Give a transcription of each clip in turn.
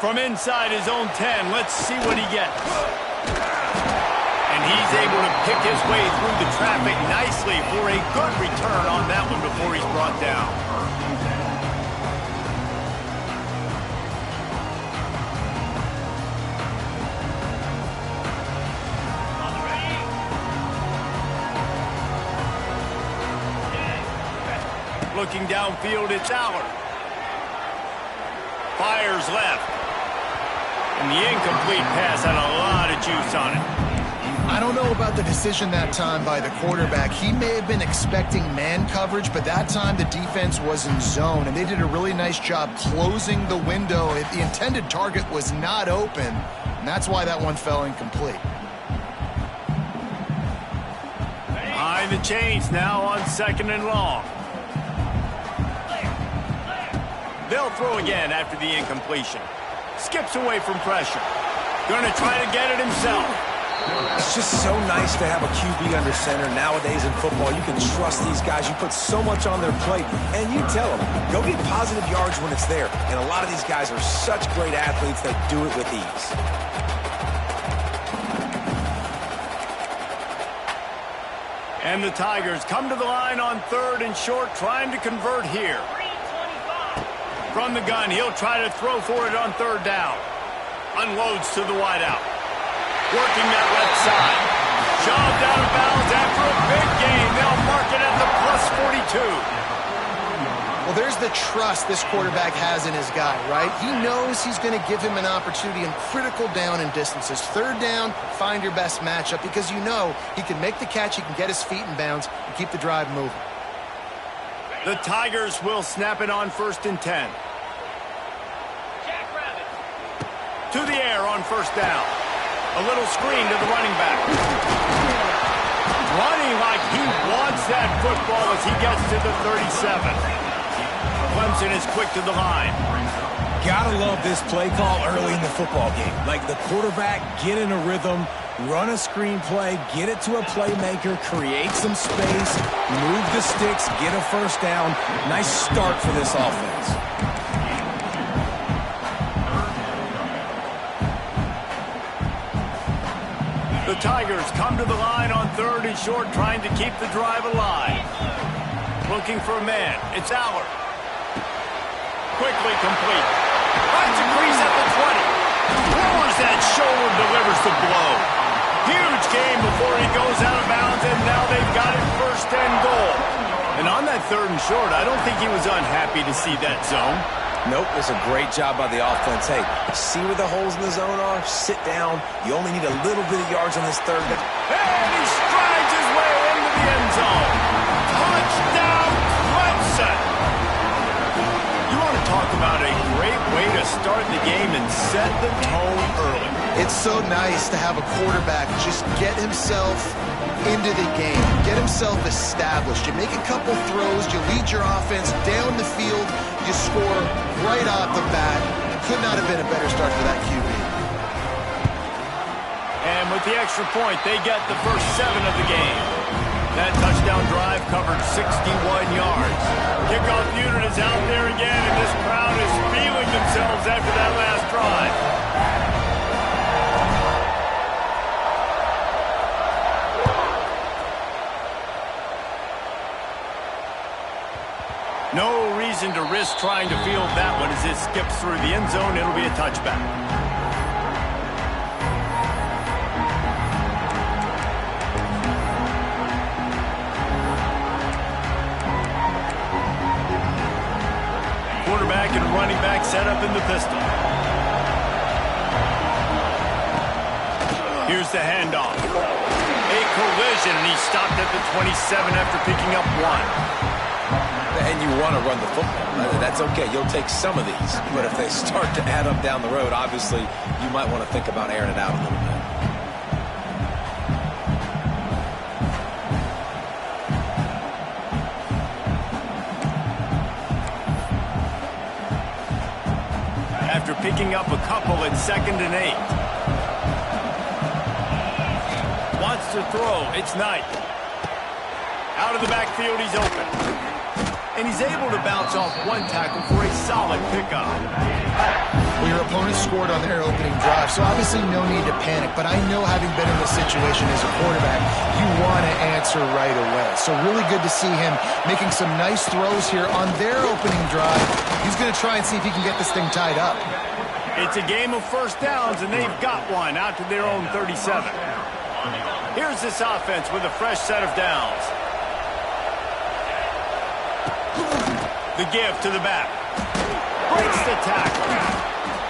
From inside his own 10, let's see what he gets. And he's able to pick his way through the traffic nicely for a good return on that one before he's brought down. Looking downfield, it's Allard. Fires left. And the incomplete pass had a lot of juice on it. I don't know about the decision that time by the quarterback. He may have been expecting man coverage, but that time the defense was in zone, and they did a really nice job closing the window. The intended target was not open, and that's why that one fell incomplete. Behind the chains now on 2nd and long. They'll throw again after the incompletion. Skips away from pressure. Going to try to get it himself. It's just so nice to have a QB under center. Nowadays in football, you can trust these guys. You put so much on their plate, and you tell them, go get positive yards when it's there. And a lot of these guys are such great athletes that do it with ease. And the Tigers come to the line on 3rd and short, trying to convert here. From the gun, he'll try to throw for it on 3rd down. Unloads to the wideout. Working that left side. Shoved out of bounds after a big gain. They'll mark it at the +42. Well, there's the trust this quarterback has in his guy, right? He knows he's going to give him an opportunity in critical down and distances. 3rd down, find your best matchup because you know he can make the catch, he can get his feet in bounds, and keep the drive moving. The Tigers will snap it on 1st and 10. To the air on 1st down. A little screen to the running back. Running like he wants that football as he gets to the 37. Clemson is quick to the line. Gotta love this play call early in the football game. Like the quarterback, get in a rhythm, run a screen play, get it to a playmaker, create some space, move the sticks, get a 1st down. Nice start for this offense. The Tigers come to the line on 3rd and short, trying to keep the drive alive. Looking for a man. It's Allard. Quickly complete. Finds a crease at the 20. Lowers that shoulder, delivers the blow. Huge game before he goes out of bounds, and now they've got it 1st and goal. And on that 3rd and short, I don't think he was unhappy to see that zone. Nope, it's a great job by the offense. Hey, see where the holes in the zone are? Sit down. You only need a little bit of yards on this 3rd down. And he strides his way into the end zone. Touchdown, Clemson! You want to talk about a great way to start the game and set the tone early. It's so nice to have a quarterback just get himself into the game, get himself established. You make a couple throws, you lead your offense down the field, you score right off the bat. Could not have been a better start for that QB. And with the extra point, they get the first 7 of the game. That touchdown drive covered 61 yards. Kickoff unit is out there again, and this crowd is feeling themselves after that last drive. No reason to risk trying to field that one as it skips through the end zone. It'll be a touchback. Quarterback and running back set up in the pistol. Here's the handoff. A collision, and he stopped at the 27 after picking up 1. And you want to run the football. That's okay. You'll take some of these. But if they start to add up down the road, obviously, you might want to think about airing it out a little bit. After picking up a couple at 2nd and 8. Wants to throw. It's Knight. Out of the backfield, he's open. And he's able to bounce off one tackle for a solid pickup. Well, your opponent scored on their opening drive, so obviously no need to panic. But I know, having been in this situation as a quarterback, you want to answer right away. So really good to see him making some nice throws here on their opening drive. He's going to try and see if he can get this thing tied up. It's a game of first downs, and they've got one out to their own 37. Here's this offense with a fresh set of downs. The give to the back. Breaks the tackle.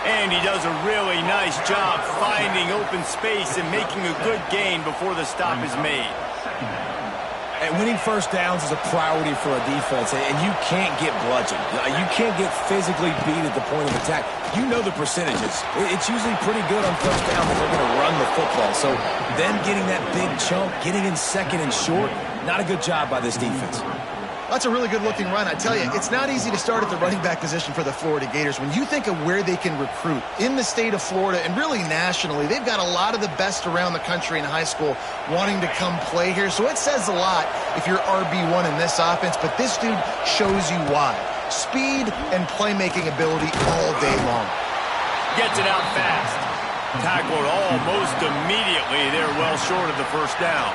And he does a really nice job finding open space and making a good gain before the stop is made. And winning first downs is a priority for a defense, and you can't get bludgeoned. You can't get physically beat at the point of attack. You know the percentages. It's usually pretty good on first down when they're going to run the football. So them getting that big chunk, getting in second and short, not a good job by this defense. That's a really good-looking run. I tell you, it's not easy to start at the running back position for the Florida Gators. When you think of where they can recruit in the state of Florida and really nationally, they've got a lot of the best around the country in high school wanting to come play here. So it says a lot if you're RB1 in this offense, but this dude shows you why. Speed and playmaking ability all day long. Gets it out fast. Tackled almost immediately. They're well short of the first down.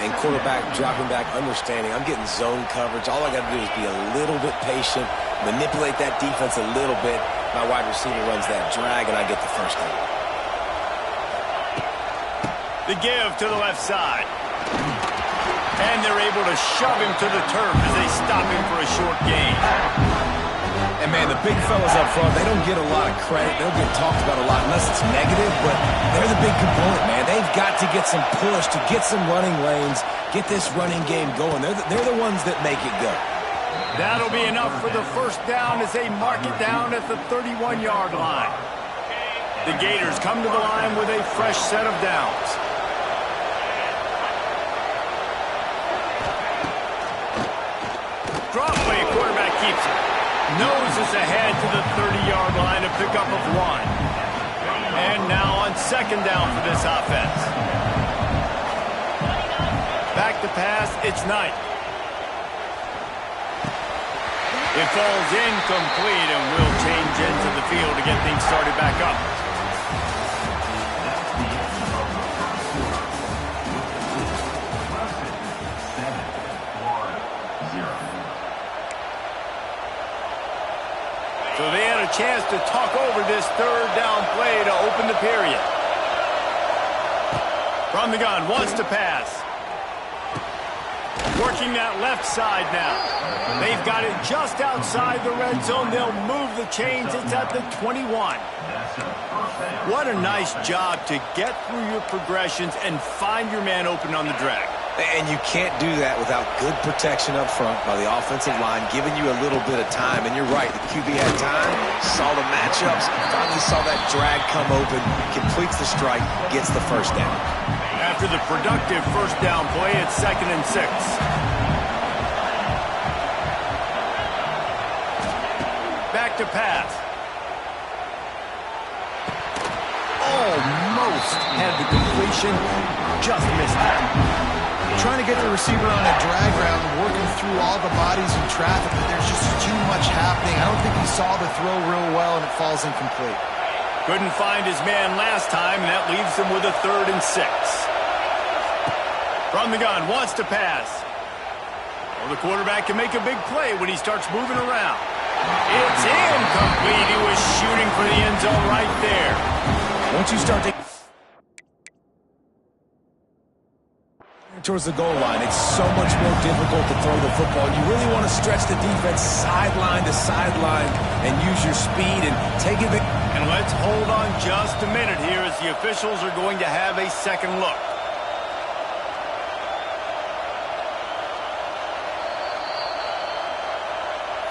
And quarterback dropping back, understanding I'm getting zone coverage. All I got to do is be a little bit patient, manipulate that defense a little bit. My wide receiver runs that drag, and I get the first down. The give to the left side. And they're able to shove him to the turf as they stop him for a short gain. And, man, the big fellas up front, they don't get a lot of credit. They don't get talked about a lot unless it's negative, but they're the big component, man. They've got to get some push, to get some running lanes, get this running game going. They're the ones that make it go. That'll be enough for the first down as they mark it down at the 31-yard line. The Gators come to the line with a fresh set of downs. Drop play, quarterback keeps it. Noses ahead to the 30-yard line, a pickup of one. And now on second down for this offense. Back to pass, it's Knight. It falls incomplete and will change into the field to get things started back up. So they had a chance to talk over this third down play to open the period. From the gun, wants to pass. Working that left side now. They've got it just outside the red zone. They'll move the chains. It's at the 21. What a nice job to get through your progressions and find your man open on the drag. And you can't do that without good protection up front by the offensive line, giving you a little bit of time. And you're right, the QB had time, saw the matchups, finally saw that drag come open, completes the strike, gets the first down. After the productive first down play, it's 2nd and 6. Back to pass. Almost had the completion, just missed it. Trying to get the receiver on a drag route and working through all the bodies in traffic, but there's just too much happening. I don't think he saw the throw real well, and it falls incomplete. Couldn't find his man last time, and that leaves him with a 3rd and 6. From the gun, wants to pass. Well, the quarterback can make a big play when he starts moving around. It's incomplete. He was shooting for the end zone right there. Once you start to towards the goal line, it's so much more difficult to throw the football. You really want to stretch the defense sideline to sideline and use your speed and take it. And let's hold on just a minute here as the officials are going to have a second look.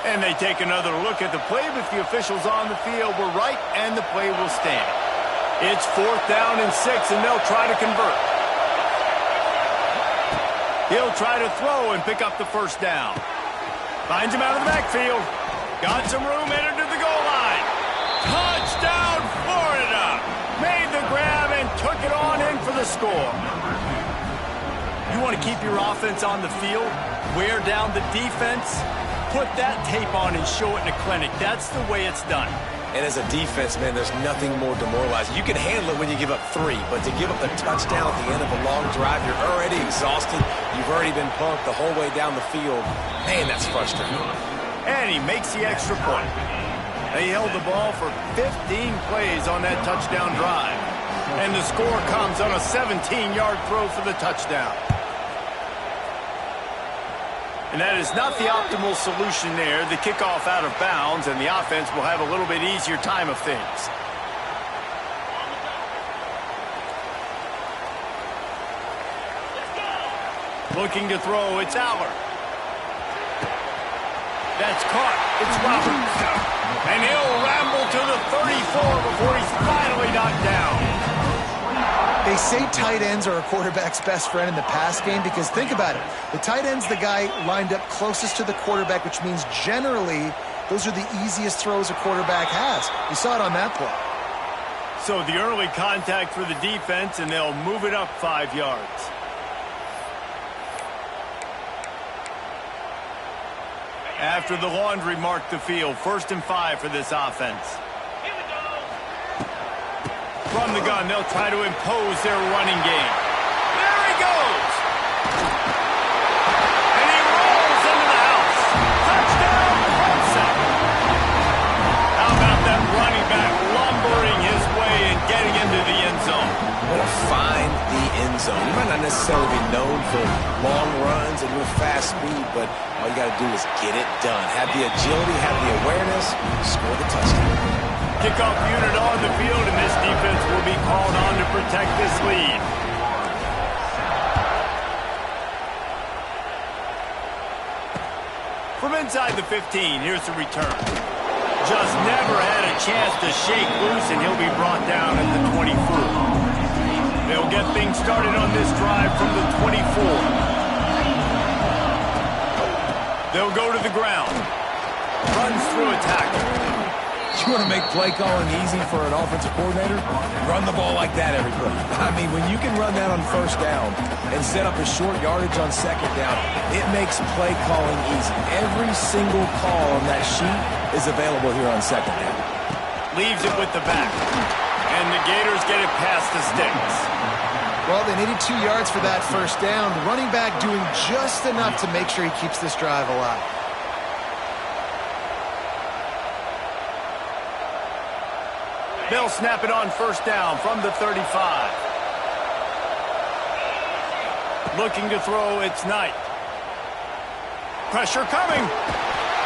And they take another look at the play, but the officials on the field were right, and the play will stand. It's 4th down and 6, and they'll try to convert. He'll try to throw and pick up the first down. Finds him out of the backfield. Got some room, entered to the goal line. Touchdown, Florida! Made the grab and took it on in for the score. You want to keep your offense on the field, wear down the defense, put that tape on and show it in a clinic. That's the way it's done. And as a defense, man, there's nothing more demoralizing. You can handle it when you give up 3, but to give up the touchdown at the end of a long drive, you're already exhausted. You've already been punked the whole way down the field. Man, that's frustrating. And he makes the extra point. They held the ball for 15 plays on that touchdown drive. And the score comes on a 17-yard throw for the touchdown. And that is not the optimal solution there. The kickoff out of bounds, and the offense will have a little bit easier time of things. Looking to throw, it's Aller. That's caught. It's Roberts. And he'll ramble to the 34 before he's finally knocked down. They say tight ends are a quarterback's best friend in the pass game because think about it. The tight end's the guy lined up closest to the quarterback, which means generally those are the easiest throws a quarterback has. You saw it on that play. So the early contact for the defense, and they'll move it up 5 yards. After the laundry marked the field, 1st and 5 for this offense. From the gun, they'll try to impose their running game. There he goes! And he rolls into the house. Touchdown, Clemson! How about that running back lumbering his way and getting into the end zone? Way to find the end zone. You might not necessarily be known for long runs and real fast speed, but all you got to do is get it done. Have the agility, have the awareness, score the touchdown. Kickoff unit on the field, and this defense will be called on to protect this lead. From inside the 15, here's the return. Just never had a chance to shake loose, and he'll be brought down at the 24. They'll get things started on this drive from the 24. They'll go to the ground. Runs through a tackle. You want to make play calling easy for an offensive coordinator? Run the ball like that every play. I mean, when you can run that on 1st down and set up a short yardage on 2nd down, it makes play calling easy. Every single call on that sheet is available here on 2nd down. Leaves it with the back. And the Gators get it past the sticks. Well, they needed 2 yards for that 1st down. The running back doing just enough to make sure he keeps this drive alive. They'll snap it on 1st down from the 35. Looking to throw, it's Knight. Pressure coming.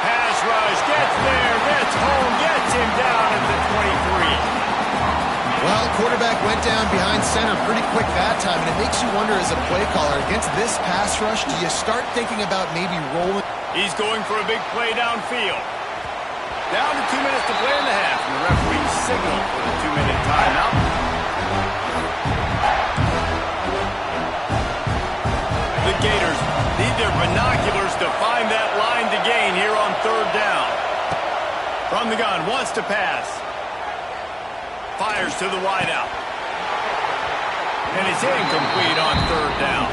Pass rush, gets there, gets home, gets him down at the 23. Well, quarterback went down behind center pretty quick that time, and it makes you wonder as a play caller, against this pass rush, do you start thinking about maybe rolling? He's going for a big play downfield. Down to 2 minutes to play in the half, and the referee signaled for the 2-minute timeout. The Gators need their binoculars to find that line to gain here on 3rd down. From the gun, wants to pass. Fires to the wideout. And it's incomplete on 3rd down.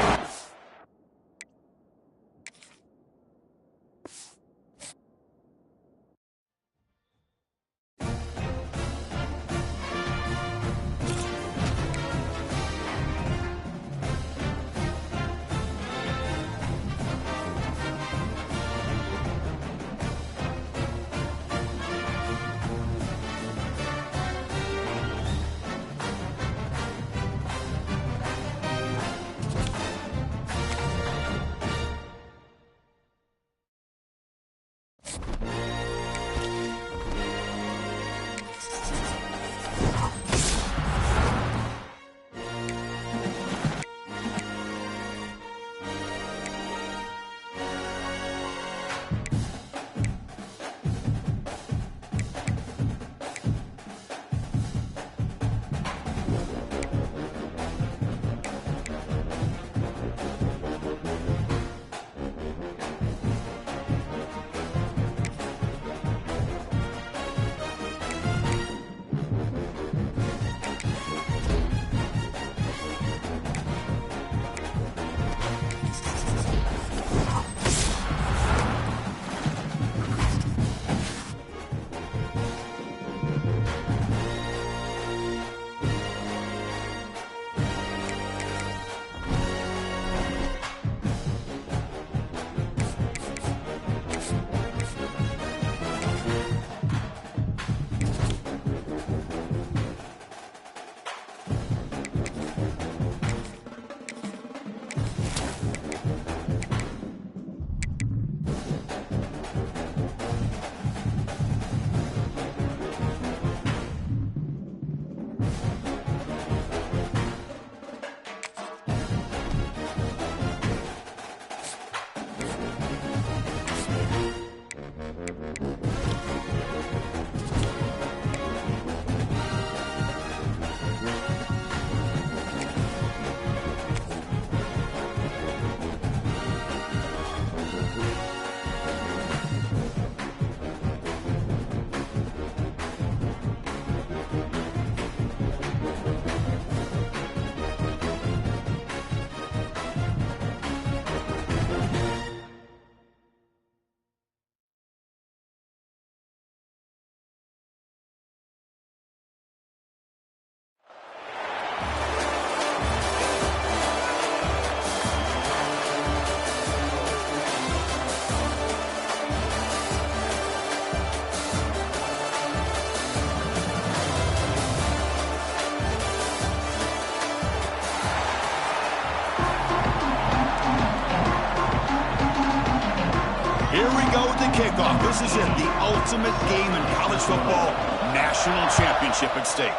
go with the kickoff. This is it, the ultimate game in college football. National championship at stake.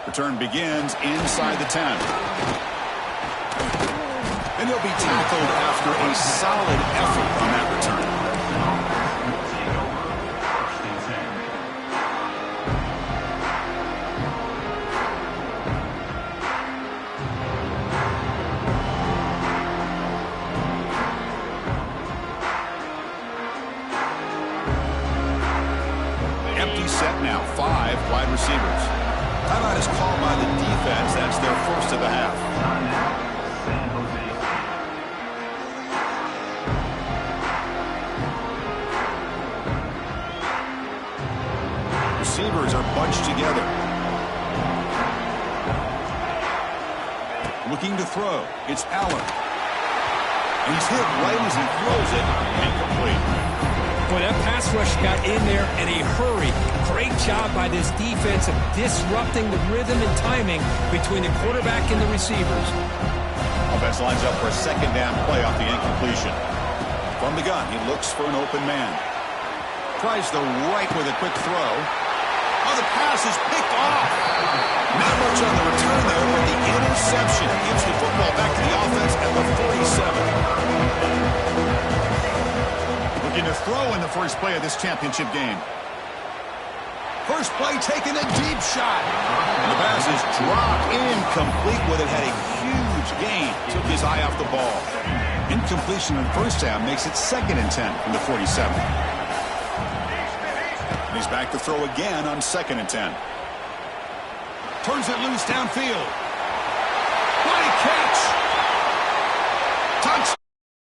Return begins inside the 10. And he'll be tackled after a solid effort on that return. Empty set now, 5 wide receivers. Timeout is called by the defense. That's their first of the half. Receivers are bunched together. Looking to throw. It's Allen. And he's hit right as he throws it. Incomplete. Boy, that pass rush got in there in a hurry. Great job by this defense of disrupting the rhythm and timing between the quarterback and the receivers. Offense lines up for a second down play off the incompletion. From the gun, he looks for an open man. Tries the right with a quick throw. Oh, the pass is picked off. Not much on the return there, but the interception gives the football back to the offense at the 47. Looking to throw in the first play of this championship game. First play taking a deep shot. And the pass is dropped incomplete with it. Had a huge gain. Took his eye off the ball. Incompletion in first down makes it 2nd and 10 from the 47. And he's back to throw again on 2nd and 10. Turns it loose downfield.